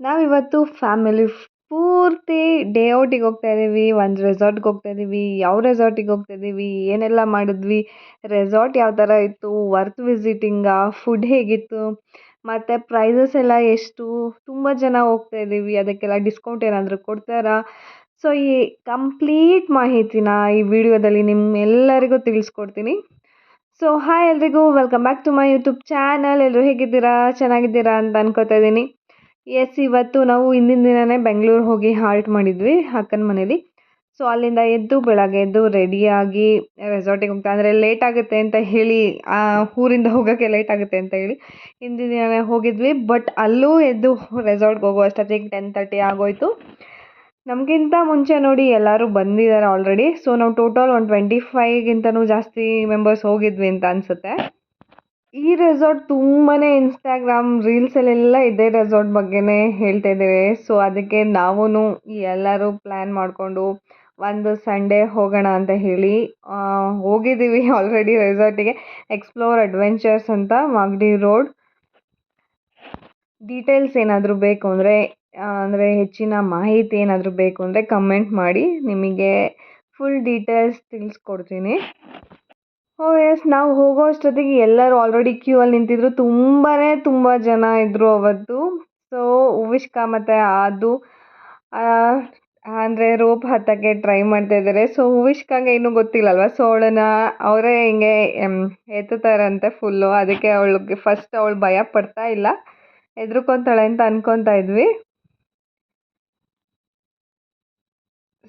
ನಾವಿವತ್ತು ಫ್ಯಾಮಿಲಿ ಪೂರ್ತಿ ಡೇ ಔಟಿಗೆ ಹೋಗ್ತಾ ಇದ್ದೀವಿ. ಒಂದು ರೆಸಾರ್ಟ್‌ಗೆ ಹೋಗ್ತಾ ಇದ್ದೀವಿ. ಯಾವ ರೆಸಾರ್ಟಿಗೆ ಹೋಗ್ತಾ ಇದ್ದೀವಿ? ಏನೆಲ್ಲ ಮಾಡಿದ್ವಿ? ರೆಸಾರ್ಟ್ ಯಾವ ಥರ ಇತ್ತು? ವರ್ತ್ ವಿಸಿಟಿಂಗಾ? ಫುಡ್ ಹೇಗಿತ್ತು? ಮತ್ತು ಪ್ರೈಸಸ್ ಎಲ್ಲ ಎಷ್ಟು? ತುಂಬ ಜನ ಹೋಗ್ತಾ ಇದ್ದೀವಿ. ಅದಕ್ಕೆಲ್ಲ ಡಿಸ್ಕೌಂಟ್ ಏನಾದರೂ ಕೊಡ್ತಾರಾ? ಸೊ, ಈ ಕಂಪ್ಲೀಟ್ ಮಾಹಿತಿನ ಈ ವಿಡಿಯೋದಲ್ಲಿ ನಿಮ್ಮೆಲ್ಲರಿಗೂ ತಿಳಿಸ್ಕೊಡ್ತೀನಿ. ಸೊ, ಹಾಯ್ ಎಲ್ರಿಗೂ, welcome back to my YouTube channel. ಎಲ್ಲರೂ ಹೇಗಿದ್ದೀರಾ? ಚೆನ್ನಾಗಿದ್ದೀರಾ ಅಂತ ಅನ್ಕೋತಾ ಇದ್ದೀನಿ. ಎಸ್, ಇವತ್ತು ನಾವು ಹಿಂದಿನ ದಿನವೇ ಬೆಂಗಳೂರು ಹೋಗಿ ಹಾಲ್ಟ್ ಮಾಡಿದ್ವಿ ಅಕ್ಕನ ಮನೇಲಿ. ಸೊ, ಅಲ್ಲಿಂದ ಬೆಳಗ್ಗೆ ಎದ್ದು ರೆಡಿಯಾಗಿ ರೆಸಾರ್ಟಿಗೆ ಹೋಗ್ತಾ ಅಂದರೆ ಲೇಟ್ ಆಗುತ್ತೆ ಅಂತ ಹೇಳಿ, ಊರಿಂದ ಹೋಗೋಕ್ಕೆ ಲೇಟ್ ಆಗುತ್ತೆ ಅಂತ ಹೇಳಿ ಹಿಂದಿನ ದಿನವೇ ಹೋಗಿದ್ವಿ. ಬಟ್ ಅಲ್ಲೂ ರೆಸಾರ್ಟ್ಗೆ ಹೋಗೋ ಅಷ್ಟೊತ್ತಿಗೆ 10:30 ಆಗೋಯಿತು. ನಮಗಿಂತ ಮುಂಚೆ ನೋಡಿ ಎಲ್ಲರೂ ಬಂದಿದ್ದಾರೆ ಆಲ್ರೆಡಿ. ಸೊ, ನಾವು ಟೋಟಲ್ 125ಗಿಂತನೂ ಜಾಸ್ತಿ ಮೆಂಬರ್ಸ್ ಹೋಗಿದ್ವಿ ಅಂತ ಅನಿಸುತ್ತೆ. ಈ ರೆಸಾರ್ಟ್ ತುಂಬಾ ಇನ್ಸ್ಟಾಗ್ರಾಮ್ ರೀಲ್ಸಲ್ಲೆಲ್ಲ ಇದೇ ರೆಸಾರ್ಟ್ ಬಗ್ಗೆನೇ ಹೇಳ್ತಾ ಇದ್ದೇವೆ. ಸೊ, ಅದಕ್ಕೆ ನಾವೂ ಎಲ್ಲರೂ ಪ್ಲ್ಯಾನ್ ಮಾಡಿಕೊಂಡು ಒಂದು ಸಂಡೇ ಹೋಗೋಣ ಅಂತ ಹೇಳಿ ಹೋಗಿದ್ದೀವಿ ಆಲ್ರೆಡಿ ರೆಸಾರ್ಟಿಗೆ. ಎಕ್ಸ್ಪ್ಲೋರ್ ಅಡ್ವೆಂಚರ್ಸ್ ಅಂತ, ಮಾಗಡಿ ರೋಡ್. ಡೀಟೇಲ್ಸ್ ಏನಾದರೂ ಬೇಕು ಅಂದರೆ ಹೆಚ್ಚಿನ ಮಾಹಿತಿ ಏನಾದರೂ ಬೇಕು ಅಂದರೆ ಕಮೆಂಟ್ ಮಾಡಿ, ನಿಮಗೆ ಫುಲ್ ಡೀಟೇಲ್ಸ್ ತಿಳಿಸ್ಕೊಡ್ತೀನಿ. ಎಸ್, ನಾವು ಹೋಗೋ ಅಷ್ಟೊತ್ತಿಗೆ ಎಲ್ಲರೂ ಆಲ್ರೆಡಿ ಕ್ಯೂ ಅಲ್ಲಿ ನಿಂತಿದ್ರು. ತುಂಬ ಜನ ಇದ್ದರು ಅವತ್ತು. ಸೊ, ಉವಿಷ್ಕಾ ಮತ್ತು ಅದು ಅಂದರೆ ರೋಪ್ ಹತ್ತಕ್ಕೆ ಟ್ರೈ ಮಾಡ್ತಾ ಇದ್ದಾರೆ. ಸೊ, ಉವಿಷ್ಕಾಗೆ ಇನ್ನೂ ಗೊತ್ತಿಲ್ಲಲ್ವ. ಸೊ, ಅವರೇ ಹಿಂಗೆ ಎತ್ತುತ್ತಾರಂತೆ ಫುಲ್ಲು. ಅದಕ್ಕೆ ಫಸ್ಟ್ ಅವಳು ಭಯ ಪಡ್ತಾ ಇಲ್ಲ, ಹೆದರ್ಕೊತಾಳೆ ಅಂತ ಅನ್ಕೊತಾ ಇದ್ವಿ.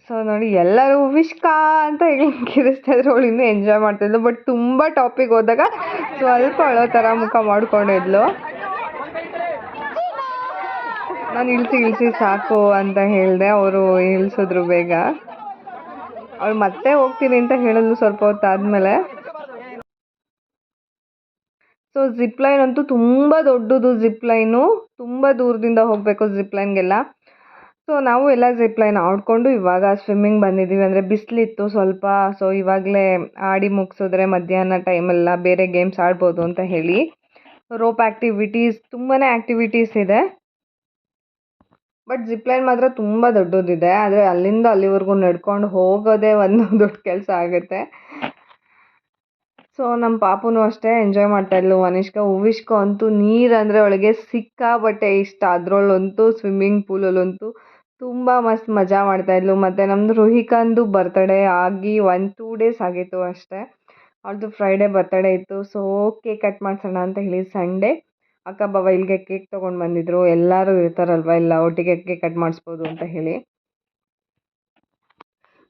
ಸೊ, ನೋಡಿ ಎಲ್ಲರೂ ವಿಷ್ಕಾ ಅಂತ ಕಿರಿಸ್ತಾ ಇದ್ರು. ಅವಳು ಇನ್ನೂ ಎಂಜಾಯ್ ಮಾಡ್ತಿದ್ಲು. ಬಟ್ ತುಂಬ ಟಾಪಿಗೆ ಹೋದಾಗ ಸ್ವಲ್ಪ ಅಳೋ ಥರ ಮುಖ ಮಾಡ್ಕೊಂಡಿದ್ಲು. ನಾನು ಇಳಿಸಿ ಸಾಕು ಅಂತ ಹೇಳಿದೆ. ಅವರು ಇಳಿಸಿದ್ರು ಬೇಗ. ಅವಳು ಮತ್ತೆ ಹೋಗ್ತೀನಿ ಅಂತ ಹೇಳಿದ್ಲು ಸ್ವಲ್ಪ ಹೊತ್ತಾದ್ಮೇಲೆ. ಸೊ, ಜಿಪ್ಲೈನ್ ಅಂತೂ ತುಂಬ ದೊಡ್ಡದು. ಜಿಪ್ಲೈನು ತುಂಬ ದೂರದಿಂದ ಹೋಗಬೇಕು ಜಿಪ್ಲೈನ್ಗೆಲ್ಲ. ಸೊ, ನಾವು ಎಲ್ಲ ಜಿಪ್ಲೈನ್ ಆಡ್ಕೊಂಡು ಇವಾಗ ಸ್ವಿಮ್ಮಿಂಗ್ ಬಂದಿದ್ದೀವಿ. ಅಂದರೆ ಬಿಸಿಲಿತ್ತು ಸ್ವಲ್ಪ. ಸೊ, ಇವಾಗಲೇ ಆಡಿ ಮುಗಿಸಿದ್ರೆ ಮಧ್ಯಾಹ್ನ ಟೈಮೆಲ್ಲ ಬೇರೆ ಗೇಮ್ಸ್ ಆಡ್ಬೋದು ಅಂತ ಹೇಳಿ. ರೋಪ್ ಆ್ಯಕ್ಟಿವಿಟೀಸ್, ತುಂಬಾ ಆ್ಯಕ್ಟಿವಿಟೀಸ್ ಇದೆ. ಬಟ್ ಜಿಪ್ಲೈನ್ ಮಾತ್ರ ತುಂಬ ದೊಡ್ಡದಿದೆ. ಆದರೆ ಅಲ್ಲಿಂದ ಅಲ್ಲಿವರೆಗೂ ನಡ್ಕೊಂಡು ಹೋಗೋದೇ ಒಂದು ದೊಡ್ಡ ಕೆಲಸ ಆಗುತ್ತೆ. ಸೊ, ನಮ್ಮ ಪಾಪುನೂ ಅಷ್ಟೇ ಎಂಜಾಯ್ ಮಾಡ್ತಾಯಿದ್ಲು. ಉವಿಷ್ಕಾ ಅಂತೂ ನೀರಂದರೆ ಅವಳಿಗೆ ಸಿಕ್ಕಾಪಟ್ಟೆ ಇಷ್ಟ. ಅದರಲ್ಲಂತೂ ಸ್ವಿಮ್ಮಿಂಗ್ ಪೂಲಲ್ಲಂತೂ ತುಂಬ ಮಸ್ತ್ ಮಜಾ ಮಾಡ್ತಾಯಿದ್ಲು. ಮತ್ತು ನಮ್ಮದು ರುಹಿಕಾಂದು ಬರ್ತಡೇ ಆಗಿ 1-2 ಡೇಸ್ ಆಗಿತ್ತು ಅಷ್ಟೇ. ಅವಳದು ಫ್ರೈಡೇ ಬರ್ತಡೇ ಇತ್ತು. ಸೊ, ಕೇಕ್ ಕಟ್ ಮಾಡಿಸೋಣ ಅಂತ ಹೇಳಿ ಸಂಡೇ ಅಕ್ಕ ಬಾವ ಇಲ್ಲಿಗೆ ಕೇಕ್ ತೊಗೊಂಡು ಬಂದಿದ್ದರು. ಎಲ್ಲರೂ ಇರ್ತಾರಲ್ವ, ಎಲ್ಲ ಒಟ್ಟಿಗೆ ಕೇಕ್ ಕಟ್ ಮಾಡಿಸ್ಬೋದು ಅಂತ ಹೇಳಿ.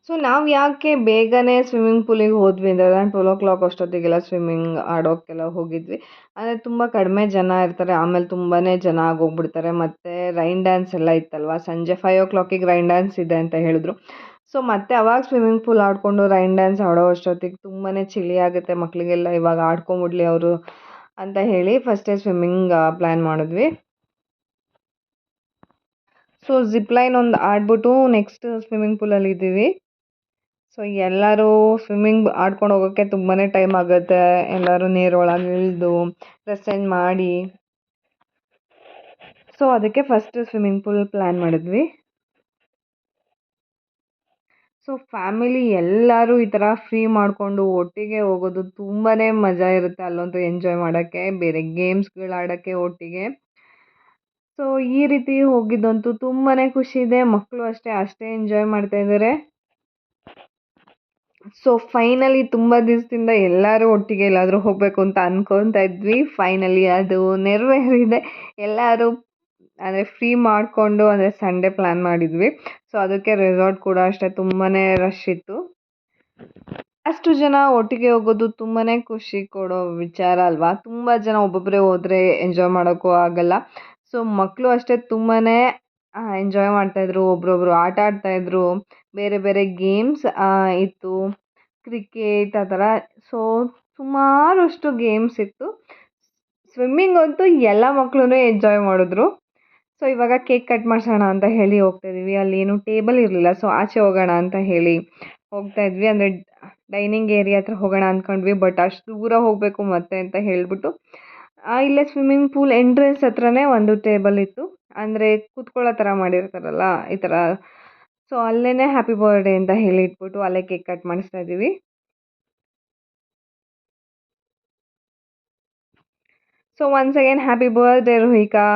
ಸೊ, ನಾವು ಯಾಕೆ ಬೇಗನೆ ಸ್ವಿಮ್ಮಿಂಗ್ ಪೂಲಿಗೆ ಹೋದ್ವಿ ಅಂದರೆ, ನಾನು 12 ಅಷ್ಟೊತ್ತಿಗೆಲ್ಲ ಸ್ವಿಮ್ಮಿಂಗ್ ಆಡೋಕ್ಕೆಲ್ಲ ಹೋಗಿದ್ವಿ. ಅಂದರೆ ತುಂಬ ಕಡಿಮೆ ಜನ ಇರ್ತಾರೆ, ಆಮೇಲೆ ತುಂಬಾ ಜನ ಆಗೋಗ್ಬಿಡ್ತಾರೆ. ಮತ್ತು ರೈನ್ ಡ್ಯಾನ್ಸ್ ಎಲ್ಲ ಇತ್ತಲ್ವ, ಸಂಜೆ 5 ರೈನ್ ಡ್ಯಾನ್ಸ್ ಇದೆ ಅಂತ ಹೇಳಿದ್ರು. ಸೊ, ಮತ್ತೆ ಅವಾಗ ಸ್ವಿಮ್ಮಿಂಗ್ ಪೂಲ್ ಆಡಿಕೊಂಡು ರೈನ್ ಡ್ಯಾನ್ಸ್ ಆಡೋ ಅಷ್ಟೊತ್ತಿಗೆ ತುಂಬಾ ಚಳಿ ಆಗುತ್ತೆ ಮಕ್ಕಳಿಗೆಲ್ಲ. ಇವಾಗ ಆಡ್ಕೊಂಬಿಡ್ಲಿ ಅವರು ಅಂತ ಹೇಳಿ ಫಸ್ಟೇ ಸ್ವಿಮ್ಮಿಂಗ್ ಪ್ಲ್ಯಾನ್ ಮಾಡಿದ್ವಿ. ಸೊ, ಜಿಪ್ಲೈನ್ ಒಂದು ಆಡ್ಬಿಟ್ಟು ನೆಕ್ಸ್ಟ್ ಸ್ವಿಮ್ಮಿಂಗ್ ಪೂಲಲ್ಲಿ ಇದ್ದೀವಿ. ಸೊ, ಎಲ್ಲರೂ ಸ್ವಿಮ್ಮಿಂಗ್ ಆಡ್ಕೊಂಡು ಹೋಗೋಕ್ಕೆ ತುಂಬಾ ಟೈಮ್ ಆಗುತ್ತೆ. ಎಲ್ಲರೂ ನೀರೊಳಗೆ ಇಳಿದು ಡ್ರೆಸ್ ಚೇಂಜ್ ಮಾಡಿ. ಸೊ, ಅದಕ್ಕೆ ಫಸ್ಟ್ ಸ್ವಿಮ್ಮಿಂಗ್ ಪೂಲ್ ಪ್ಲ್ಯಾನ್ ಮಾಡಿದ್ವಿ. ಸೊ, ಫ್ಯಾಮಿಲಿ ಎಲ್ಲರೂ ಈ ಥರ ಫ್ರೀ ಮಾಡಿಕೊಂಡು ಒಟ್ಟಿಗೆ ಹೋಗೋದು ತುಂಬಾ ಮಜಾ ಇರುತ್ತೆ. ಅಲ್ಲಂತೂ ಎಂಜಾಯ್ ಮಾಡೋಕ್ಕೆ, ಬೇರೆ ಗೇಮ್ಸ್ಗಳು ಆಡೋಕ್ಕೆ ಒಟ್ಟಿಗೆ. ಸೊ, ಈ ರೀತಿ ಹೋಗಿದ್ದಂತೂ ತುಂಬಾ ಖುಷಿ ಇದೆ. ಮಕ್ಕಳು ಅಷ್ಟೇ ಎಂಜಾಯ್ ಮಾಡ್ತಾ ಇದ್ದಾರೆ. ಸೊ, ಫೈನಲಿ ತುಂಬ ದಿವಸದಿಂದ ಎಲ್ಲರೂ ಒಟ್ಟಿಗೆ ಎಲ್ಲಾದರೂ ಹೋಗಬೇಕು ಅಂತ ಅನ್ಕೊತಾ ಇದ್ವಿ. ಫೈನಲಿ ಅದು ನೆರವೇರಿದೆ. ಎಲ್ಲರೂ ಅಂದರೆ ಫ್ರೀ ಮಾಡಿಕೊಂಡು ಅಂದರೆ ಸಂಡೇ ಪ್ಲ್ಯಾನ್ ಮಾಡಿದ್ವಿ. ಸೊ, ಅದಕ್ಕೆ ರೆಸಾರ್ಟ್ ಕೂಡ ಅಷ್ಟೇ ತುಂಬಾ ರಶ್ ಇತ್ತು. ಅಷ್ಟು ಜನ ಒಟ್ಟಿಗೆ ಹೋಗೋದು ತುಂಬಾ ಖುಷಿ ಕೊಡೋ ವಿಚಾರ ಅಲ್ವಾ. ತುಂಬ ಜನ ಒಬ್ಬೊಬ್ಬರೇ ಹೋದರೆ ಎಂಜಾಯ್ ಮಾಡೋಕ್ಕೂ ಆಗಲ್ಲ. ಸೊ, ಮಕ್ಕಳು ಅಷ್ಟೇ ತುಂಬಾ ಎಂಜಾಯ್ ಮಾಡ್ತಾಯಿದ್ರು. ಒಬ್ರೊಬ್ರು ಆಟ ಆಡ್ತಾಯಿದ್ರು. ಬೇರೆ ಗೇಮ್ಸ್ ಇತ್ತು, ಕ್ರಿಕೆಟ್ ಆ ಥರ. ಸೊ, ಸುಮಾರಷ್ಟು ಗೇಮ್ಸ್ ಇತ್ತು. ಸ್ವಿಮ್ಮಿಂಗ್ ಅಂತೂ ಎಲ್ಲ ಮಕ್ಕಳು ಎಂಜಾಯ್ ಮಾಡಿದ್ರು. ಸೊ, ಇವಾಗ ಕೇಕ್ ಕಟ್ ಮಾಡಿಸೋಣ ಅಂತ ಹೇಳಿ ಹೋಗ್ತಾಯಿದ್ವಿ. ಅಲ್ಲಿ ಏನು ಟೇಬಲ್ ಇರಲಿಲ್ಲ. ಸೊ, ಆಚೆ ಹೋಗೋಣ ಅಂತ ಹೇಳಿ ಹೋಗ್ತಾಯಿದ್ವಿ. ಅಂದರೆ ಡೈನಿಂಗ್ ಏರಿಯಾ ಹತ್ರ ಹೋಗೋಣ ಅಂದ್ಕೊಂಡ್ವಿ. ಬಟ್ ಅಷ್ಟು ದೂರ ಹೋಗಬೇಕು ಮತ್ತೆ ಅಂತ ಹೇಳಿಬಿಟ್ಟು ಇಲ್ಲೇ ಸ್ವಿಮ್ಮಿಂಗ್ ಪೂಲ್ ಎಂಟ್ರೆನ್ಸ್ ಹತ್ರನೇ ಒಂದು ಟೇಬಲ್ ಇತ್ತು, ಅಂದರೆ ಕೂತ್ಕೊಳ್ಳೋ ಥರ ಮಾಡಿರ್ತಾರಲ್ಲ ಈ ಥರ. ಸೊ ಅಲ್ಲೇ ಹ್ಯಾಪಿ ಬರ್ಡೇ ಅಂತ ಹೇಳಿ ಇಟ್ಬಿಟ್ಟು ಅಲ್ಲೇ ಕೇಕ್ ಕಟ್ ಮಾಡಿಸ್ತಾ ಇದ್ದೀವಿ. So once again happy birthday Ruhika.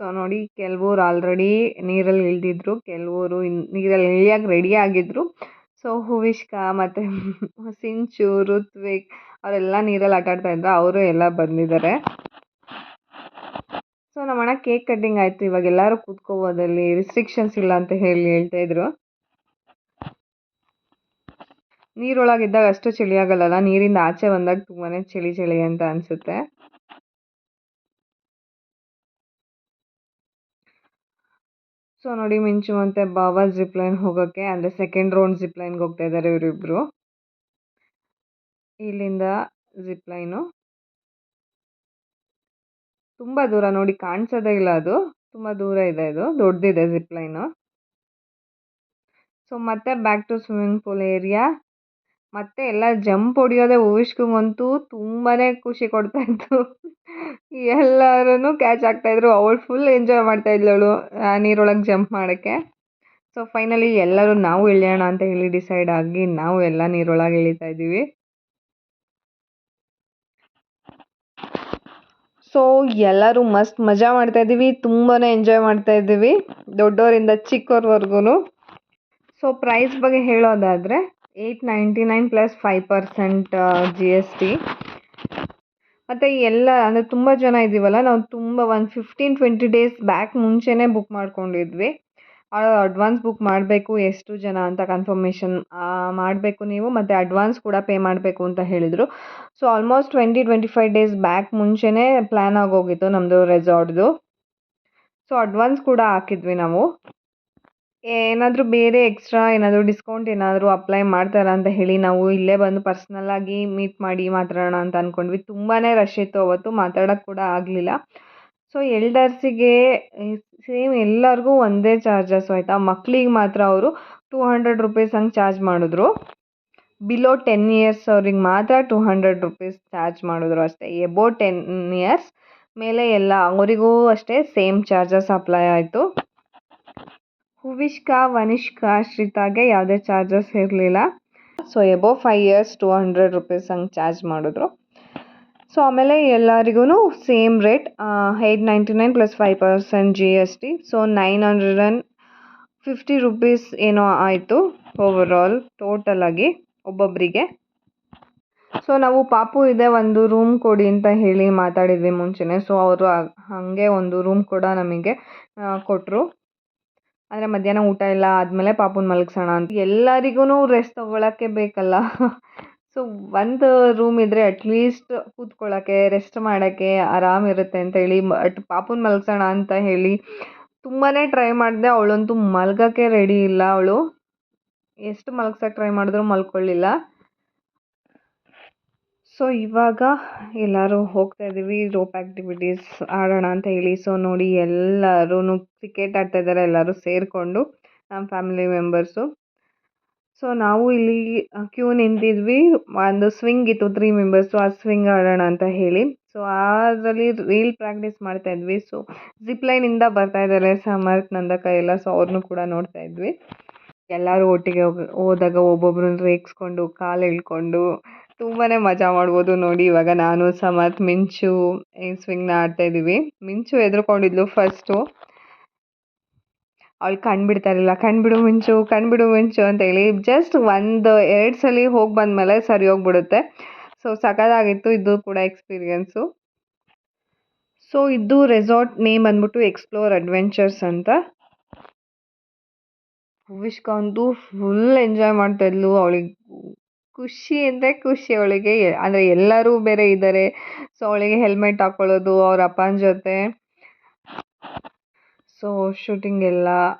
So ನೋಡಿ, ಕೆಲವ್ರು ಆಲ್ರೆಡಿ ನೀರಲ್ಲಿ ಇಳಿದಿದ್ರು, ಕೆಲವರು ನೀರಲ್ಲಿ ಇಳಿಯಕ್ಕೆ ರೆಡಿ ಆಗಿದ್ರು. ಸೊ ಹುವಿಷ್ಕಾ ಮತ್ತು ಸಿಂಚು, ಋತ್ವಿಕ್ ಅವರೆಲ್ಲ ನೀರಲ್ಲಿ ಆಟ ಆಡ್ತಾ ಇದ್ರು, ಅವರು ಎಲ್ಲ ಬಂದಿದ್ದಾರೆ. ಸೊ ನಮ್ಮ ಅಣ್ಣ ಕೇಕ್ ಕಟ್ಟಿಂಗ್ ಆಯಿತು. ಇವಾಗ ಎಲ್ಲರೂ ಕೂತ್ಕೋಬೋದಲ್ಲಿ, ರಿಸ್ಟ್ರಿಕ್ಷನ್ಸ್ ಇಲ್ಲ ಅಂತ ಹೇಳ್ತಾ ಇದ್ರು. ನೀರೊಳಗಿದ್ದಾಗ ಅಷ್ಟು ಚಳಿ ಆಗಲ್ಲ, ನೀರಿಂದ ಆಚೆ ಬಂದಾಗ ತುಂಬಾ ಚಳಿ ಚಳಿ ಅಂತ ಅನಿಸುತ್ತೆ. ಸೊ ನೋಡಿ, ಮಿಂಚು ಮತ್ತು ಬಾಬಾ ಜಿಪ್ಲೈನ್ ಹೋಗೋಕ್ಕೆ ಅಂದರೆ ಸೆಕೆಂಡ್ ರೌಂಡ್ ಜಿಪ್ಲೈನ್ಗೆ ಹೋಗ್ತಾ ಇದ್ದಾರೆ ಇವರಿಬ್ಬರು. ಇಲ್ಲಿಂದ ಜಿಪ್ಲೈನು ತುಂಬ ದೂರ, ನೋಡಿ ಕಾಣಿಸೋದೇ ಇಲ್ಲ, ಅದು ತುಂಬ ದೂರ ಇದೆ, ಇದು ದೊಡ್ಡದಿದೆ ಜಿಪ್ಲೈನು. ಸೊ ಮತ್ತೆ back to swimming pool area. ಮತ್ತೆ ಎಲ್ಲ ಜಂಪ್ ಹೊಡಿಯೋದೆ. ಹುವಿಷ್ಕಂಗಂತೂ ತುಂಬಾ ಖುಷಿ ಕೊಡ್ತಾ ಇತ್ತು. ಎಲ್ಲರೂ ಕ್ಯಾಚ್ ಆಗ್ತಾಯಿದ್ರು, ಅವಳು ಫುಲ್ ಎಂಜಾಯ್ ಮಾಡ್ತಾ ಇದ್ಲವಳು ನೀರೊಳಗೆ ಜಂಪ್ ಮಾಡೋಕ್ಕೆ. ಸೊ ಫೈನಲಿ ಎಲ್ಲರೂ ನಾವು ಇಳಿಯೋಣ ಅಂತ ಹೇಳಿ ಡಿಸೈಡ್ ಆಗಿ ನಾವು ಎಲ್ಲ ನೀರೊಳಗೆ ಇಳಿತಾ ಇದ್ದೀವಿ. ಸೊ ಎಲ್ಲರೂ ಮಸ್ತ್ ಮಜಾ ಮಾಡ್ತಾ ಇದ್ದೀವಿ, ತುಂಬಾ ಎಂಜಾಯ್ ಮಾಡ್ತಾ ಇದ್ದೀವಿ, ದೊಡ್ಡವರಿಂದ ಚಿಕ್ಕವ್ರವರೆಗೂ. ಸೊ ಪ್ರೈಸ್ ಬಗ್ಗೆ ಹೇಳೋದಾದರೆ 899 ಪ್ಲಸ್ 5% GST. ಮತ್ತು ಎಲ್ಲ ಅಂದರೆ ತುಂಬ ಜನ ಇದ್ದೀವಲ್ಲ, ನಾವು ತುಂಬ ಒಂದು 15-20 ಡೇಸ್ ಬ್ಯಾಕ್ ಮುಂಚೆನೇ ಬುಕ್ ಮಾಡ್ಕೊಂಡಿದ್ವಿ. ಅಡ್ವಾನ್ಸ್ ಬುಕ್ ಮಾಡಬೇಕು, ಎಷ್ಟು ಜನ ಅಂತ ಕನ್ಫರ್ಮೇಷನ್ ಮಾಡಬೇಕು ನೀವು, ಮತ್ತು ಅಡ್ವಾನ್ಸ್ ಕೂಡ ಪೇ ಮಾಡಬೇಕು ಅಂತ ಹೇಳಿದರು. ಸೊ ಆಲ್ಮೋಸ್ಟ್ 20-25 ಡೇಸ್ ಬ್ಯಾಕ್ ಮುಂಚೆನೇ ಪ್ಲ್ಯಾನ್ ಆಗೋಗಿತ್ತು ನಮ್ಮದು ರೆಸಾರ್ಟ್ದು. ಸೊ ಅಡ್ವಾನ್ಸ್ ಕೂಡ ಹಾಕಿದ್ವಿ ನಾವು. ಏನಾದರೂ ಬೇರೆ ಎಕ್ಸ್ಟ್ರಾ ಏನಾದರೂ ಡಿಸ್ಕೌಂಟ್ ಏನಾದರೂ ಅಪ್ಲೈ ಮಾಡ್ತಾರಾ ಅಂತ ಹೇಳಿ ನಾವು ಇಲ್ಲೇ ಬಂದು ಪರ್ಸ್ನಲ್ಲಾಗಿ ಮೀಟ್ ಮಾಡಿ ಮಾತಾಡೋಣ ಅಂತ ಅಂದ್ಕೊಂಡ್ವಿ. ತುಂಬಾ ರಶ್ ಇತ್ತು ಅವತ್ತು, ಮಾತಾಡೋಕ್ಕೆ ಕೂಡ ಆಗಲಿಲ್ಲ. ಸೊ ಎಲ್ಡರ್ಸಿಗೆ ಸೇಮ್ ಎಲ್ಲರಿಗೂ ಒಂದೇ ಚಾರ್ಜಸ್ ಆಯಿತಾ. ಮಕ್ಕಳಿಗೆ ಮಾತ್ರ ಅವರು 200 ರುಪೀಸ್ ಹಂಗೆ ಚಾರ್ಜ್ ಮಾಡಿದ್ರು. ಬಿಲೋ 10 ಇಯರ್ಸ್ ಅವ್ರಿಗೆ ಮಾತ್ರ 200 ರುಪೀಸ್ ಚಾರ್ಜ್ ಮಾಡಿದ್ರು ಅಷ್ಟೇ. ಎಬೋ 10 ಇಯರ್ಸ್ ಮೇಲೆ ಎಲ್ಲ ಅವರಿಗೂ ಅಷ್ಟೇ ಸೇಮ್ ಚಾರ್ಜಸ್ ಅಪ್ಲೈ ಆಯಿತು. ಹುವಿಷ್ಕಾ, ವನಿಷ್ಕಾ, ಶ್ರಿತಾಗೆ ಯಾವುದೇ ಚಾರ್ಜಸ್ ಇರಲಿಲ್ಲ. ಸೊ ಎಬೋ 5 ಇಯರ್ಸ್ 200 ರುಪೀಸ್ ಹಂಗೆ ಚಾರ್ಜ್ ಮಾಡಿದ್ರು. ಸೊ ಆಮೇಲೆ ಎಲ್ಲರಿಗೂ same rate 899 plus 5% GST. So 950 rupees ಏನೋ ಆಯಿತು ಓವರಾಲ್ ಟೋಟಲಾಗಿ ಒಬ್ಬೊಬ್ಬರಿಗೆ. ಸೊ ನಾವು ಪಾಪು ಇದೆ ಒಂದು ರೂಮ್ ಕೊಡಿ ಅಂತ ಹೇಳಿ ಮಾತಾಡಿದ್ವಿ ಮುಂಚೆನೇ. ಸೊ ಅವರು ಹಾಗೆ ಒಂದು ರೂಮ್ ಕೂಡ ನಮಗೆ ಕೊಟ್ಟರು. ಅಂದರೆ ಮಧ್ಯಾಹ್ನ ಊಟ ಎಲ್ಲ ಆದಮೇಲೆ ಪಾಪುನ ಮಲಗಿಸೋಣ ಅಂತ. ಎಲ್ಲರಿಗೂ ರೆಸ್ಟ್ ತೊಗೊಳಕ್ಕೆ ಬೇಕಲ್ಲ. ಸೊ ಒಂದು ರೂಮ್ ಇದ್ದರೆ ಅಟ್ಲೀಸ್ಟ್ ಕೂತ್ಕೊಳ್ಳೋಕ್ಕೆ, ರೆಸ್ಟ್ ಮಾಡೋಕ್ಕೆ ಆರಾಮಿರುತ್ತೆ ಅಂತೇಳಿ ಪಾಪುನ ಮಲಗಿಸೋಣ ಅಂತ ಹೇಳಿ ತುಂಬಾ ಟ್ರೈ ಮಾಡಿದೆ. ಅವಳಂತೂ ಮಲಗೋಕ್ಕೆ ರೆಡಿ ಇಲ್ಲ. ಅವಳು ಎಷ್ಟು ಮಲಗ್ಸೋಕ್ಕೆ ಟ್ರೈ ಮಾಡಿದ್ರು ಮಲ್ಕೊಳ್ಳಿಲ್ಲ. ಸೊ ಇವಾಗ ಎಲ್ಲರೂ ಹೋಗ್ತಾ ಇದ್ದೀವಿ ರೋಪ್ ಆ್ಯಕ್ಟಿವಿಟೀಸ್ ಆಡೋಣ ಅಂತ ಹೇಳಿ. ಸೊ ನೋಡಿ, ಎಲ್ಲರೂ ಕ್ರಿಕೆಟ್ ಆಡ್ತಾ ಇದ್ದಾರೆ, ಎಲ್ಲರೂ ಸೇರಿಕೊಂಡು ನಮ್ಮ ಫ್ಯಾಮಿಲಿ ಮೆಂಬರ್ಸು. ಸೊ ನಾವು ಇಲ್ಲಿ ಕ್ಯೂ ನಿಂತಿದ್ವಿ. ಒಂದು ಸ್ವಿಂಗ್ ಇತ್ತು 3 ಮೆಂಬರ್ಸು, ಆ ಸ್ವಿಂಗ್ ಆಡೋಣ ಅಂತ ಹೇಳಿ. ಸೊ ಅದರಲ್ಲಿ ರೀಲ್ ಪ್ರಾಕ್ಟೀಸ್ ಮಾಡ್ತಾ ಇದ್ವಿ. ಸೊ ಜಿಪ್ಲೈನಿಂದ ಬರ್ತಾ ಇದ್ದಾರೆ ಸಮರ್ಥ್, ನಂದಕ ಎಲ್ಲ. ಸೊ ಅವ್ರನ್ನೂ ಕೂಡ ನೋಡ್ತಾ ಇದ್ವಿ. ಎಲ್ಲರೂ ಒಟ್ಟಿಗೆ ಹೋದಾಗ ಒಬ್ಬೊಬ್ರನ್ನ ರೇಗಿಸ್ಕೊಂಡು ಕಾಲು ಎಳ್ಕೊಂಡು ತುಂಬಾ ಮಜಾ ಮಾಡ್ಬೋದು. ನೋಡಿ, ಇವಾಗ ನಾನು ಸಮರ್ಥ್, ಮಿಂಚು ಈ ಸ್ವಿಂಗ್ನ ಆಡ್ತಾಯಿದ್ದೀವಿ. ಮಿಂಚು ಹೆದ್ರುಕೊಂಡಿದ್ಲು ಫಸ್ಟು. ಅವಳು ಕಣ್ಬಿಡ್ತಾ ಇರಲಿಲ್ಲ. ಕಣ್ಬಿಡು ಮಿಂಚು, ಕಣ್ಬಿಡು ಮಿಂಚು ಅಂತೇಳಿ. ಜಸ್ಟ್ 1-2 ಸಲ ಹೋಗಿ ಬಂದಮೇಲೆ ಸರಿ ಹೋಗ್ಬಿಡುತ್ತೆ. ಸೊ ಸಖತ್ತಾಗಿತ್ತು ಇದು ಕೂಡ ಎಕ್ಸ್ಪೀರಿಯೆನ್ಸು. ಸೊ ಇದು ರೆಸಾರ್ಟ್ ನೇಮ್ ಬಂದ್ಬಿಟ್ಟು ಎಕ್ಸ್ಪ್ಲೋರ್ ಅಡ್ವೆಂಚರ್ಸ್ ಅಂತ. ಹುವಿಷ್ಕಾ ಅಂತೂ ಫುಲ್ ಎಂಜಾಯ್ ಮಾಡ್ತಾ ಇದ್ಲು. ಅವಳಿಗೆ ಖುಷಿ ಅಂದರೆ ಖುಷಿ ಅವಳಿಗೆ. ಅಂದರೆ ಎಲ್ಲರೂ ಬೇರೆ ಇದ್ದಾರೆ. ಸೊ ಅವಳಿಗೆ ಹೆಲ್ಮೆಟ್ ಹಾಕ್ಕೊಳ್ಳೋದು ಅವ್ರ ಅಪ್ಪನ ಜೊತೆ. ಸೊ ಶೂಟಿಂಗ್ ಎಲ್ಲ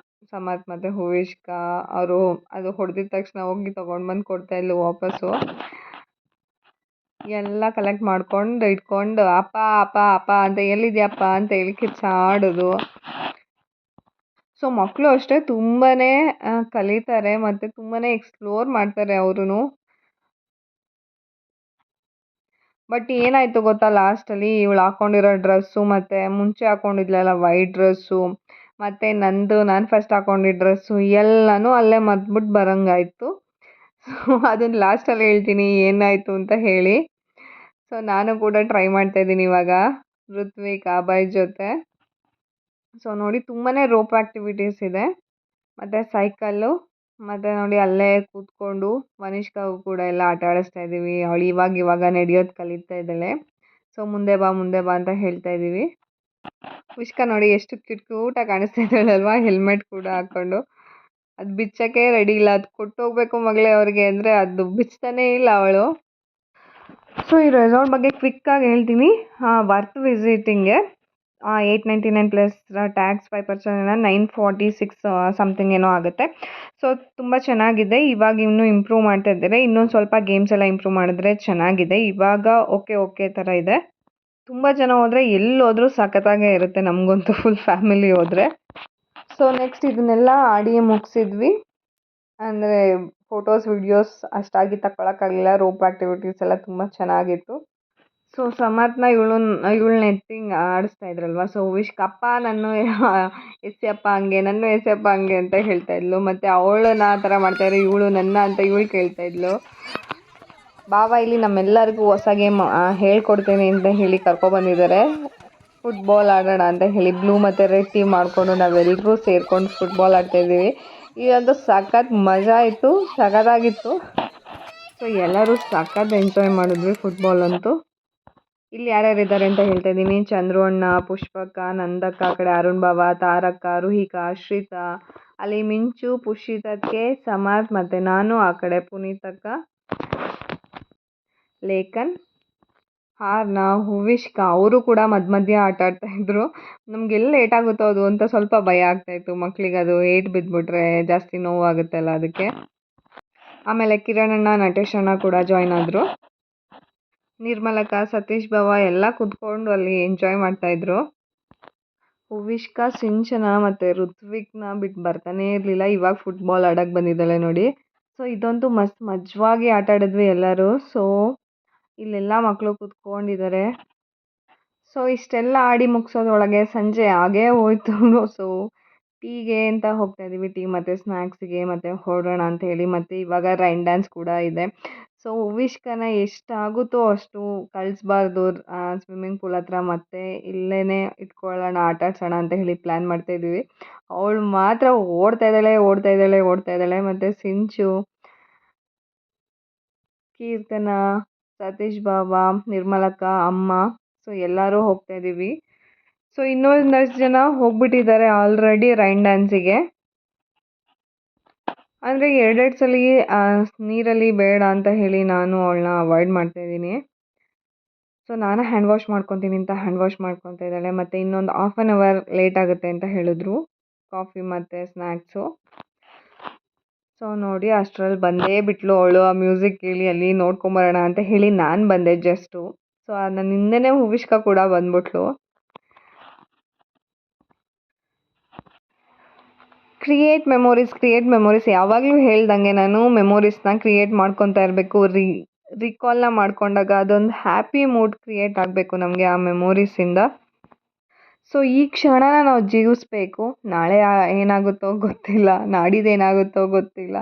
ಸಮರ್ಥ್ ಮತ್ತು ಹುವಿಷ್ಕಾ ಅವರು ಅದು ಹೊಡೆದಿದ ತಕ್ಷಣ ಹೋಗಿ ತೊಗೊಂಡು ಬಂದು ಕೊಡ್ತಾಯಿದ್ಲು ವಾಪಸ್ಸು. ಎಲ್ಲ ಕಲೆಕ್ಟ್ ಮಾಡ್ಕೊಂಡು ಇಟ್ಕೊಂಡು ಅಪ್ಪ ಅಪ್ಪ ಅಪ್ಪ ಅಂತ, ಎಲ್ಲಿದ್ಯಪ್ಪ ಅಂತ ಹೇಳಿ ಕಿರ್ಚಾಡೋದು. ಸೊ ಮಕ್ಕಳು ಅಷ್ಟೇ ತುಂಬಾ ಕಲಿತಾರೆ ಮತ್ತು ತುಂಬಾ ಎಕ್ಸ್ಪ್ಲೋರ್ ಮಾಡ್ತಾರೆ ಅವರೂ. ಬಟ್ ಏನಾಯಿತು ಗೊತ್ತಾ, ಲಾಸ್ಟಲ್ಲಿ ಇವಳು ಹಾಕ್ಕೊಂಡಿರೋ ಡ್ರೆಸ್ಸು ಮತ್ತು ಮುಂಚೆ ಹಾಕ್ಕೊಂಡಿದ್ಲಲ್ಲ ವೈಟ್ ಡ್ರೆಸ್ಸು ಮತ್ತು ನಾನು ಫಸ್ಟ್ ಹಾಕ್ಕೊಂಡಿದ್ದ ಡ್ರೆಸ್ಸು ಎಲ್ಲನೂ ಅಲ್ಲೇ ಮರ್ತ್ಬಿಟ್ಟು ಬರೋಂಗಾಯ್ತು. ಸೊ ಅದನ್ನು ಲಾಸ್ಟಲ್ಲಿ ಹೇಳ್ತೀನಿ ಏನಾಯಿತು ಅಂತ ಹೇಳಿ. ಸೊ ನಾನು ಕೂಡ ಟ್ರೈ ಮಾಡ್ತಾಯಿದ್ದೀನಿ ಇವಾಗ ಋತ್ವಿಕ್ ಅಭಯ್ ಜೊತೆ. ಸೊ ನೋಡಿ ತುಂಬಾ ರೋಪ್ ಆ್ಯಕ್ಟಿವಿಟೀಸ್ ಇದೆ ಮತ್ತು ಸೈಕಲ್ಲು ಮತ್ತು ನೋಡಿ ಅಲ್ಲೇ ಕೂತ್ಕೊಂಡು ಮನಿಷ್ಕಾಗೂ ಕೂಡ ಎಲ್ಲ ಆಟ ಆಡಿಸ್ತಾ ಇದ್ದೀವಿ. ಅವಳು ಇವಾಗ ನಡೆಯೋದು ಕಲಿತಾ ಇದ್ದಾಳೆ. ಸೊ ಮುಂದೆ ಬಾ ಅಂತ ಹೇಳ್ತಾ ಇದ್ದೀವಿ. ವಿಷ್ಕಾ ನೋಡಿ ಎಷ್ಟು ಕ್ಯೂಟಾಗಿ ಕಾಣಿಸ್ತಾ ಇದ್ದಾಳಲ್ವಾ, ಹೆಲ್ಮೆಟ್ ಕೂಡ ಹಾಕ್ಕೊಂಡು. ಅದು ಬಿಚ್ಚೋಕ್ಕೆ ರೆಡಿ ಇಲ್ಲ, ಅದು ಕೊಟ್ಟೋಗ್ಬೇಕು ಮಗಳೇ ಅವ್ರಿಗೆ ಅಂದರೆ ಅದು ಬಿಚ್ತಾನೇ ಇಲ್ಲ ಅವಳು. ಸೊ ಈ ರೆಸಾರ್ಟ್ ಬಗ್ಗೆ ಕ್ವಿಕ್ಕಾಗಿ ಹೇಳ್ತೀನಿ. ವರ್ತ್ ವಿಸಿಟಿಂಗ್ಗೆ 899 ಪ್ಲಸ್ ಟ್ಯಾಕ್ಸ್ 5% 946 ಸಮಥಿಂಗ್ ಏನೋ ಆಗುತ್ತೆ. ಸೊ ತುಂಬ ಚೆನ್ನಾಗಿದೆ. ಇವಾಗ ಇನ್ನೂ ಇಂಪ್ರೂವ್ ಮಾಡ್ತಾ ಇದ್ದಾರೆ. ಇನ್ನೊಂದು ಸ್ವಲ್ಪ ಗೇಮ್ಸ್ ಎಲ್ಲ ಇಂಪ್ರೂವ್ ಮಾಡಿದ್ರೆ ಚೆನ್ನಾಗಿದೆ. ಇವಾಗ ಓಕೆ ಥರ ಇದೆ. ತುಂಬ ಜನ ಹೋದರೆ ಎಲ್ಲೋದ್ರೂ ಸಖತ್ತಾಗೇ ಇರುತ್ತೆ, ನಮಗಂತೂ ಫುಲ್ ಫ್ಯಾಮಿಲಿ ಹೋದರೆ. ಸೊ ನೆಕ್ಸ್ಟ್ ಇದನ್ನೆಲ್ಲ ಆಡಿ ಮುಗಿಸಿದ್ವಿ. ಅಂದರೆ ಫೋಟೋಸ್ ವಿಡಿಯೋಸ್ ಅಷ್ಟಾಗಿ ತಗೊಳಕ್ಕಾಗಲಿಲ್ಲ. ರೋಪ್ ಆ್ಯಕ್ಟಿವಿಟೀಸ್ ಎಲ್ಲ ತುಂಬ ಚೆನ್ನಾಗಿತ್ತು. ಸೊ ಸಮರ್ಥ್ನ ಇವಳನ್ನ ಎತ್ತಿ ಆಡಿಸ್ತಾ ಇದ್ರಲ್ವ. ಸೊ ವಿಷ್ಕಪ್ಪ ನನ್ನ ಎಸೆಯಪ್ಪ ಹಂಗೆ, ನನ್ನ ಎಸೆಯಪ್ಪ ಹಂಗೆ ಅಂತ ಹೇಳ್ತಾ ಇದ್ಲು. ಮತ್ತು ಅವಳನ್ನ ಆ ಥರ ಮಾಡ್ತಾಯಿದ್ರು, ಇವಳು ನನ್ನ ಅಂತ ಇವಳು ಕೇಳ್ತಾ ಇದ್ಲು. ಬಾಬಾ ಇಲ್ಲಿ ನಮ್ಮೆಲ್ಲರಿಗೂ ಹೊಸ ಗೇಮ್ ಹೇಳ್ಕೊಡ್ತೇನೆ ಅಂತ ಹೇಳಿ ಕರ್ಕೊಬಂದಿದ್ದಾರೆ. ಫುಟ್ಬಾಲ್ ಆಡೋಣ ಅಂತ ಹೇಳಿ ಬ್ಲೂ ಮತ್ತು ರೆಡ್ ಟೀಮ್ ಮಾಡಿಕೊಂಡು ನಾವೆಲ್ಲರೂ ಸೇರ್ಕೊಂಡು ಫುಟ್ಬಾಲ್ ಆಡ್ತಾಯಿದ್ದೀವಿ. ಇದಂತೂ ಸಖತ್ ಮಜಾ ಇತ್ತು, ಸಖತ್ತಾಗಿತ್ತು. ಸೊ ಎಲ್ಲರೂ ಸಖತ್ ಎಂಜಾಯ್ ಮಾಡಿದ್ವಿ ಫುಟ್ಬಾಲ್ ಅಂತೂ. ಇಲ್ಲಿ ಯಾರ್ಯಾರು ಇದ್ದಾರೆ ಅಂತ ಹೇಳ್ತಾ ಇದ್ದೀನಿ. ಚಂದ್ರು ಅಣ್ಣ, ಪುಷ್ಪಕ್ಕ, ನಂದಕ್ಕ, ಆ ಕಡೆ ಅರುಣ್ ಬಾವ, ತಾರಕ್ಕ, ರುಹಿಕಾ, ಶ್ರಿತಾ, ಅಲ್ಲಿ ಮಿಂಚು, ಪುಷಿತಕ್ಕೆ, ಸಮರ್ಥ್ ಮತ್ತು ನಾನು, ಆ ಕಡೆ ಪುನೀತಕ್ಕ, ಲೇಖನ್, ಹಾರ್ನ, ಹುವಿಷ್ಕಾ ಅವರು ಕೂಡ ಮಧ್ಯ ಆಟ ಆಡ್ತಾಯಿದ್ರು. ನಮಗೆಲ್ಲ ಏಟಾಗುತ್ತೋ ಅದು ಅಂತ ಸ್ವಲ್ಪ ಭಯ ಆಗ್ತಾಯಿತ್ತು ಮಕ್ಕಳಿಗೆ, ಅದು ಏಟು ಬಿದ್ದುಬಿಟ್ರೆ ಜಾಸ್ತಿ ನೋವಾಗುತ್ತಲ್ಲ ಅದಕ್ಕೆ. ಆಮೇಲೆ ಕಿರಣ್ ಅಣ್ಣ, ನಟೇಶ್ ಅಣ್ಣ ಕೂಡ ಜಾಯ್ನ್ ಆದರು. ನಿರ್ಮಲಕ್ಕ, ಸತೀಶ್ ಬಾವ ಎಲ್ಲ ಕೂತ್ಕೊಂಡು ಅಲ್ಲಿ ಎಂಜಾಯ್ ಮಾಡ್ತಾಯಿದ್ರು. ಹುವಿಷ್ಕಾ, ಸಿಂಚನ ಮತ್ತು ಋತ್ವಿಕ್ನ ಬಿಟ್ಟು ಬರ್ತಾನೇ ಇರಲಿಲ್ಲ. ಇವಾಗ ಫುಟ್ಬಾಲ್ ಆಡೋಕ್ಕೆ ಬಂದಿದ್ದಾಳೆ ನೋಡಿ. ಸೊ ಇದಂತೂ ಮಸ್ತ್ ಮಜವಾಗಿ ಆಟ ಆಡಿದ್ವಿ ಎಲ್ಲರೂ. ಸೊ ಇಲ್ಲೆಲ್ಲ ಮಕ್ಕಳು ಕೂತ್ಕೊಂಡಿದ್ದಾರೆ. ಸೊ ಇಷ್ಟೆಲ್ಲ ಆಡಿ ಮುಗಿಸೋದ್ರೊಳಗೆ ಸಂಜೆ ಆಗೇ ಹೋಯಿತು. ಸೊ ಟೀಗೆ ಅಂತ ಹೋಗ್ತಾ ಇದ್ದೀವಿ. ಟೀ ಮತ್ತು ಸ್ನ್ಯಾಕ್ಸಿಗೆ ಮತ್ತು ಹೊರಡೋಣ ಅಂತ ಹೇಳಿ. ಮತ್ತು ಇವಾಗ ರೈನ್ ಡ್ಯಾನ್ಸ್ ಕೂಡ ಇದೆ. ಸೊ ಹುವಿಷ್ಕನ ಎಷ್ಟಾಗುತ್ತೋ ಅಷ್ಟು ಕಳಿಸ್ಬಾರ್ದು ಸ್ವಿಮ್ಮಿಂಗ್ ಪೂಲ್ ಹತ್ರ, ಮತ್ತು ಇಲ್ಲೇ ಇಟ್ಕೊಳ್ಳೋಣ, ಆಟ ಆಡ್ಸೋಣ ಅಂತ ಹೇಳಿ ಪ್ಲ್ಯಾನ್ ಮಾಡ್ತಾಯಿದ್ದೀವಿ. ಅವಳು ಮಾತ್ರ ಓಡ್ತಾ ಇದ್ದಾಳೆ. ಮತ್ತು ಸಿಂಚು, ಕೀರ್ತನ, ಸತೀಶ್ ಬಾಬಾ, ನಿರ್ಮಲಕ್ಕ, ಅಮ್ಮ, ಸೊ ಎಲ್ಲರೂ ಹೋಗ್ತಾ ಇದ್ದೀವಿ. ಸೊ ಇನ್ನೊಂದಷ್ಟು ಜನ ಹೋಗ್ಬಿಟ್ಟಿದ್ದಾರೆ ಆಲ್ರೆಡಿ ರೈನ್ ಡ್ಯಾನ್ಸಿಗೆ. ಅಂದರೆ ಎರಡೆರಡು ಸಲ ನೀರಲ್ಲಿ ಬೇಡ ಅಂತ ಹೇಳಿ ನಾನು ಅವಳನ್ನ ಅವಾಯ್ಡ್ ಮಾಡ್ತಾಯಿದ್ದೀನಿ. ಸೊ ನಾನು ಹ್ಯಾಂಡ್ ವಾಶ್ ಮಾಡ್ಕೊತೀನಿ ಅಂತ ಹ್ಯಾಂಡ್ ವಾಶ್ ಮಾಡ್ಕೊತಾ ಇದ್ದಾಳೆ. ಮತ್ತು ಇನ್ನೊಂದು 1/2 ಅವರ್ ಲೇಟ್ ಆಗುತ್ತೆ ಅಂತ ಹೇಳಿದ್ರು ಕಾಫಿ ಮತ್ತು ಸ್ನ್ಯಾಕ್ಸು. ಸೊ ನೋಡಿ ಅಷ್ಟರಲ್ಲಿ ಬಂದೇ ಬಿಟ್ಲು ಅವಳು. ಆ ಮ್ಯೂಸಿಕ್ ಕೇಳಿ ಅಲ್ಲಿ ನೋಡ್ಕೊಂಬರೋಣ ಅಂತ ಹೇಳಿ ನಾನು ಬಂದೆ ಜಸ್ಟು. ಸೊ ನನ್ನ ಹಿಂದೆನೇ ಹುವಿಷ್ಕಾ ಕೂಡ ಬಂದ್ಬಿಟ್ಲು. ಕ್ರಿಯೇಟ್ ಮೆಮೊರೀಸ್ ಯಾವಾಗಲೂ ಹೇಳ್ದಂಗೆ ನಾನು ಮೆಮೊರೀಸ್ನ ಕ್ರಿಯೇಟ್ ಮಾಡ್ಕೊತಾ ಇರಬೇಕು. ರಿಕಾಲ್ನ ಮಾಡ್ಕೊಂಡಾಗ ಅದೊಂದು ಹ್ಯಾಪಿ ಮೂಡ್ ಕ್ರಿಯೇಟ್ ಆಗಬೇಕು ನಮಗೆ ಆ ಮೆಮೊರೀಸಿಂದ. ಸೊ ಈ ಕ್ಷಣನ ನಾವು ಜೀವಿಸ್ಬೇಕು. ನಾಳೆ ಏನಾಗುತ್ತೋ ಗೊತ್ತಿಲ್ಲ, ನಾಡಿದ್ದು ಏನಾಗುತ್ತೋ ಗೊತ್ತಿಲ್ಲ.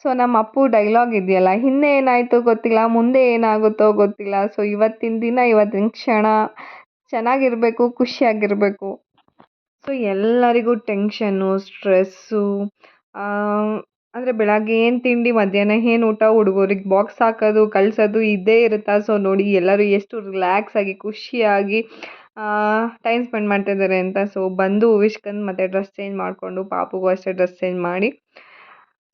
ಸೊ ನಮ್ಮ ಅಪ್ಪು ಡೈಲಾಗ್ ಇದೆಯಲ್ಲ, ಹಿಂದೆ ಏನಾಯಿತೋ ಗೊತ್ತಿಲ್ಲ, ಮುಂದೆ ಏನಾಗುತ್ತೋ ಗೊತ್ತಿಲ್ಲ. ಸೊ ಇವತ್ತಿನ ದಿನ, ಇವತ್ತಿನ ಕ್ಷಣ ಚೆನ್ನಾಗಿರಬೇಕು, ಖುಷಿಯಾಗಿರಬೇಕು. ಸೊ ಎಲ್ಲರಿಗೂ ಟೆನ್ಷನ್ನು, ಸ್ಟ್ರೆಸ್ಸು, ಅಂದರೆ ಬೆಳಗ್ಗೆ ಏನು ತಿಂಡಿ, ಮಧ್ಯಾಹ್ನ ಏನು ಊಟ, ಹುಡುಗರಿಗೆ ಬಾಕ್ಸ್ ಹಾಕೋದು ಕಳಿಸೋದು ಇದ್ದೇ ಇರುತ್ತಾ. ಸೊ ನೋಡಿ ಎಲ್ಲರೂ ಎಷ್ಟು ರಿಲ್ಯಾಕ್ಸಾಗಿ ಖುಷಿಯಾಗಿ ಟೈಮ್ ಸ್ಪೆಂಡ್ ಮಾಡ್ತಾಯಿದ್ದಾರೆ ಅಂತ. ಸೊ ಬಂದು ಹುವಿಷ್ಕನ್ ಮತ್ತು ಡ್ರೆಸ್ ಚೇಂಜ್ ಮಾಡಿಕೊಂಡು, ಪಾಪುಗೂ ಅಷ್ಟೇ ಡ್ರೆಸ್ ಚೇಂಜ್ ಮಾಡಿ,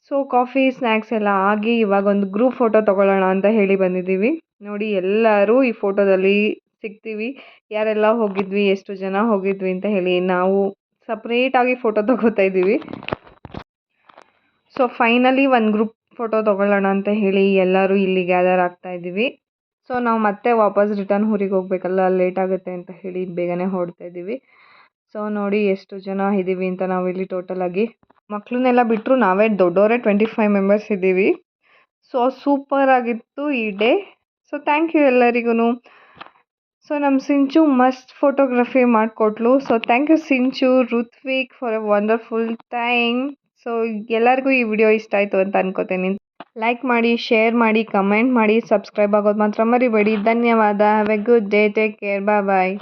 ಸೊ ಕಾಫಿ ಸ್ನ್ಯಾಕ್ಸ್ ಎಲ್ಲ ಆಗಿ ಇವಾಗ ಒಂದು ಗ್ರೂಪ್ ಫೋಟೋ ತೊಗೊಳ್ಳೋಣ ಅಂತ ಹೇಳಿ ಬಂದಿದ್ದೀವಿ. ನೋಡಿ ಎಲ್ಲರೂ ಈ ಫೋಟೋದಲ್ಲಿ ಸಿಗ್ತೀವಿ. ಯಾರೆಲ್ಲ ಹೋಗಿದ್ವಿ, ಎಷ್ಟು ಜನ ಹೋಗಿದ್ವಿ ಅಂತ ಹೇಳಿ ನಾವು ಸಪ್ರೇಟಾಗಿ ಫೋಟೋ ತೊಗೋತಾ ಇದ್ದೀವಿ. ಸೊ ಫೈನಲಿ ಒಂದು ಗ್ರೂಪ್ ಫೋಟೋ ತೊಗೊಳ್ಳೋಣ ಅಂತ ಹೇಳಿ ಎಲ್ಲರೂ ಇಲ್ಲಿ ಗ್ಯಾದರ್ ಆಗ್ತಾ ಇದ್ದೀವಿ. ಸೊ ನಾವು ಮತ್ತೆ ವಾಪಸ್ ರಿಟರ್ನ್ ಊರಿಗೆ ಹೋಗಬೇಕಲ್ಲ, ಲೇಟ್ ಆಗುತ್ತೆ ಅಂತ ಹೇಳಿ ಬೇಗನೆ ಹೊರಡ್ತಾ ಇದ್ದೀವಿ. ಸೊ ನೋಡಿ ಎಷ್ಟು ಜನ ಇದ್ದೀವಿ ಅಂತ ನಾವಿಲ್ಲಿ ಟೋಟಲ್ ಆಗಿ. ಮಕ್ಕಳನ್ನೆಲ್ಲ ಬಿಟ್ಟರು ನಾವೇ ದೊಡ್ಡವರೇ 25 ಮೆಂಬರ್ಸ್ ಇದ್ದೀವಿ. ಸೊ ಸೂಪರ್ ಆಗಿತ್ತು ಈ ಡೇ. ಸೊ ಥ್ಯಾಂಕ್ ಯು ಎಲ್ಲರಿಗೂ. ಸೊ ನಮ್ಮ ಸಿಂಚು ಮಸ್ತ್ ಫೋಟೋಗ್ರಫಿ ಮಾಡಿಕೊಟ್ಲು. So thank you Sinchu, Ruthvik for a wonderful time. So ಎಲ್ಲರಿಗೂ ಈ ವಿಡಿಯೋ ಇಷ್ಟ ಆಯಿತು ಅಂತ ಅನ್ಕೋತೀನಿ. ಲೈಕ್ ಮಾಡಿ, ಶೇರ್ ಮಾಡಿ, ಕಮೆಂಟ್ ಮಾಡಿ, ಸಬ್ಸ್ಕ್ರೈಬ್ ಆಗೋದು ಮಾತ್ರ ಮರಿಬೇಡಿ. ಧನ್ಯವಾದ. Have a good day. Take care. Bye.